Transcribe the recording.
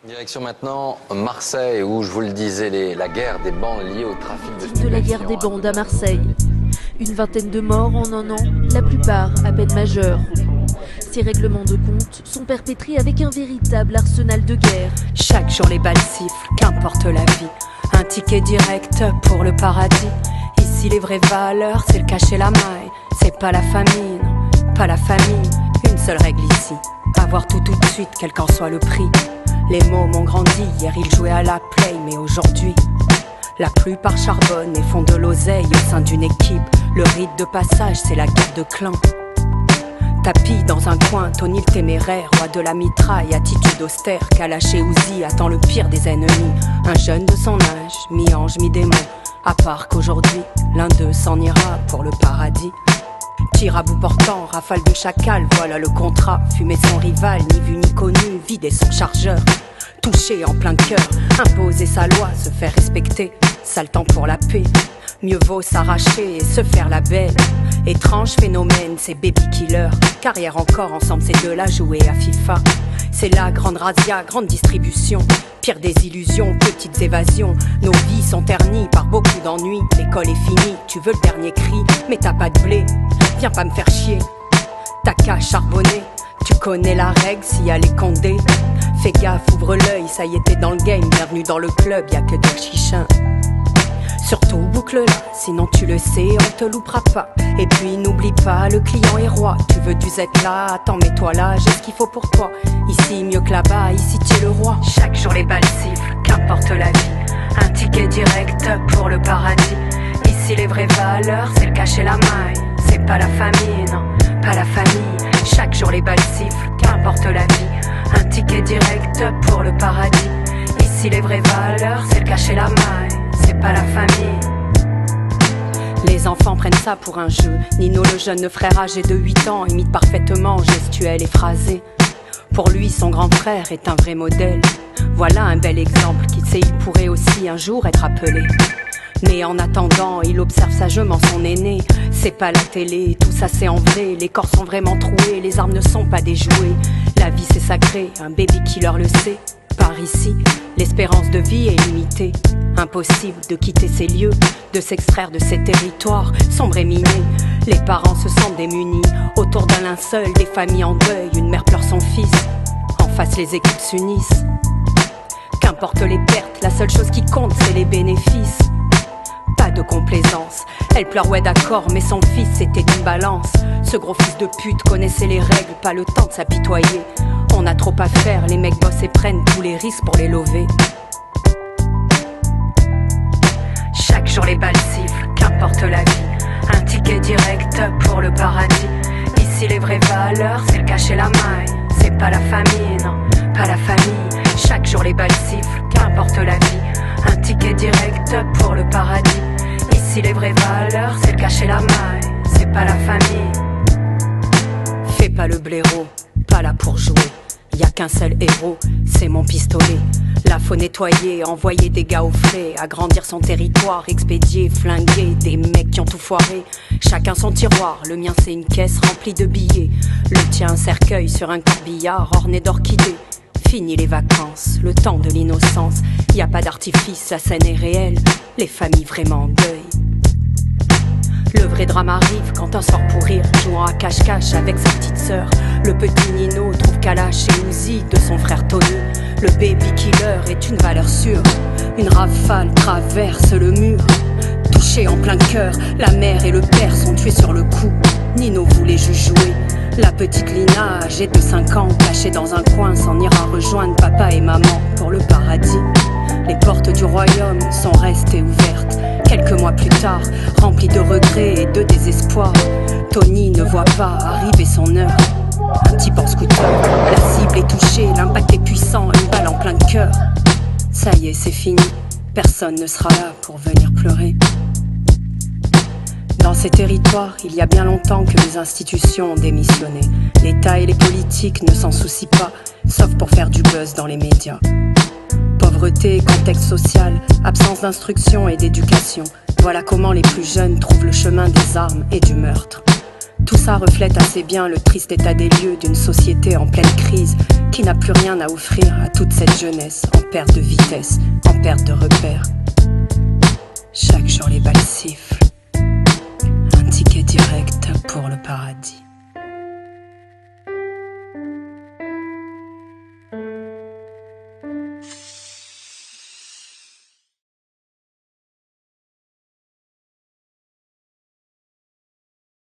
Direction maintenant Marseille, où, je vous le disais, la guerre des bandes liée au trafic de stupéfiants. De la guerre des bandes à Marseille. Une vingtaine de morts en un an, la plupart à peine majeurs. Ces règlements de compte sont perpétrés avec un véritable arsenal de guerre. Chaque jour les balles sifflent, qu'importe la vie. Un ticket direct pour le paradis. Ici les vraies valeurs, c'est le cacher la maille. C'est pas la famine, pas la famille. Une seule règle ici, avoir tout de suite, quel qu'en soit le prix. Les mômes ont grandi, hier ils jouaient à la play, mais aujourd'hui la plupart charbonnent et font de l'oseille au sein d'une équipe. Le rite de passage, c'est la guerre de clan. Tapis dans un coin, Tony le téméraire, roi de la mitraille, attitude austère, Kalash et Uzi attend le pire des ennemis. Un jeune de son âge, mi-ange, mi-démon, à part qu'aujourd'hui, l'un d'eux s'en ira pour le paradis. Tir à bout portant, rafale de chacal, voilà le contrat. Fumer son rival, ni vu ni connu, vider son chargeur. Toucher en plein cœur, imposer sa loi, se faire respecter, sale temps pour la paix. Mieux vaut s'arracher et se faire la belle. Étrange phénomène, ces baby killers. Carrière encore ensemble, ces deux-là jouer à FIFA. C'est la grande razzia, grande distribution. Pire des illusions, petites évasions. Nos vies sont ternies par beaucoup d'ennuis. L'école est finie, tu veux le dernier cri, mais t'as pas de blé. Viens pas me faire chier, t'as qu'à charbonner. Tu connais la règle, s'il y a les condés. Fais gaffe, ouvre l'œil, ça y est t'es dans le game. Bienvenue dans le club, y'a que des chichins. Surtout boucle-la, sinon tu le sais, on te loupera pas. Et puis n'oublie pas, le client est roi. Tu veux du Z là, attends mets-toi là, j'ai ce qu'il faut pour toi. Ici mieux que là-bas, ici tu es le roi. Chaque jour les balles sifflent, qu'importe la vie. Un ticket direct pour le paradis. Ici les vraies valeurs, c'est le cacher la maille. C'est pas la famille, non, pas la famille. Chaque jour les balles sifflent, qu'importe la vie. Un ticket direct pour le paradis. Ici les vraies valeurs, c'est le cacher la maille. C'est pas la famille. Les enfants prennent ça pour un jeu. Nino le jeune frère âgé de 8 ans imite parfaitement, gestuel et phrasé. Pour lui son grand frère est un vrai modèle. Voilà un bel exemple qui sait il pourrait aussi un jour être appelé. Mais en attendant, il observe sagement son aîné. C'est pas la télé, tout ça c'est en vrai. Les corps sont vraiment troués, les armes ne sont pas des jouets. La vie c'est sacré, un baby killer le sait. Par ici, l'espérance de vie est limitée. Impossible de quitter ces lieux, de s'extraire de ces territoires sombres et minés. Les parents se sentent démunis, autour d'un linceul, des familles en deuil, une mère pleure son fils. En face les équipes s'unissent. Qu'importe les pertes, la seule chose qui compte c'est les bénéfices. Pas de complaisance, elle pleure ouais d'accord, mais son fils c'était une balance. Ce gros fils de pute connaissait les règles, pas le temps de s'apitoyer. On a trop à faire, les mecs bossent et prennent tous les risques pour les lever. Chaque jour les balles sifflent, qu'importe la vie. Un ticket direct pour le paradis. Ici les vraies valeurs, c'est le cacher la maille. C'est pas la famille, non, pas la famille. Chaque jour les balles sifflent, qu'importe la vie. Un ticket direct pour le paradis. Ici les vraies valeurs, c'est le cacher la maille. C'est pas la famille. Fais pas le blaireau, pas là pour jouer. Y a qu'un seul héros, c'est mon pistolet. Là faut nettoyer, envoyer des gars au frais, agrandir son territoire, expédier, flinguer des mecs qui ont tout foiré. Chacun son tiroir, le mien c'est une caisse remplie de billets. Le tien un cercueil sur un corbillard orné d'orchidées. Fini les vacances, le temps de l'innocence. Y a pas d'artifice, la scène est réelle. Les familles vraiment en deuil. Le vrai drame arrive quand un sort pour rire, jouant à cache-cache avec sa petite sœur. Le petit Nino trouve Kalash et Uzi de son frère Tony. Le baby killer est une valeur sûre. Une rafale traverse le mur. Touché en plein cœur, la mère et le père sont tués sur le coup. Nino voulait juste jouer. La petite Lina, âgée de 5 ans, cachée dans un coin, s'en ira rejoindre papa et maman pour le paradis. Les portes du royaume sont restées ouvertes. Quelques mois plus tard, remplies de regrets et de désespoir, Tony ne voit pas arriver son heure. Un type en scooter, la cible est touchée, l'impact est puissant, une balle en plein cœur. Ça y est, c'est fini, personne ne sera là pour venir pleurer. Dans ces territoires, il y a bien longtemps que les institutions ont démissionné. L'État et les politiques ne s'en soucient pas, sauf pour faire du buzz dans les médias. Pauvreté, contexte social, absence d'instruction et d'éducation. Voilà comment les plus jeunes trouvent le chemin des armes et du meurtre. Tout ça reflète assez bien le triste état des lieux d'une société en pleine crise, qui n'a plus rien à offrir à toute cette jeunesse en perte de vitesse, en perte de repères. Chaque jour les balles sifflent, un ticket direct pour le paradis.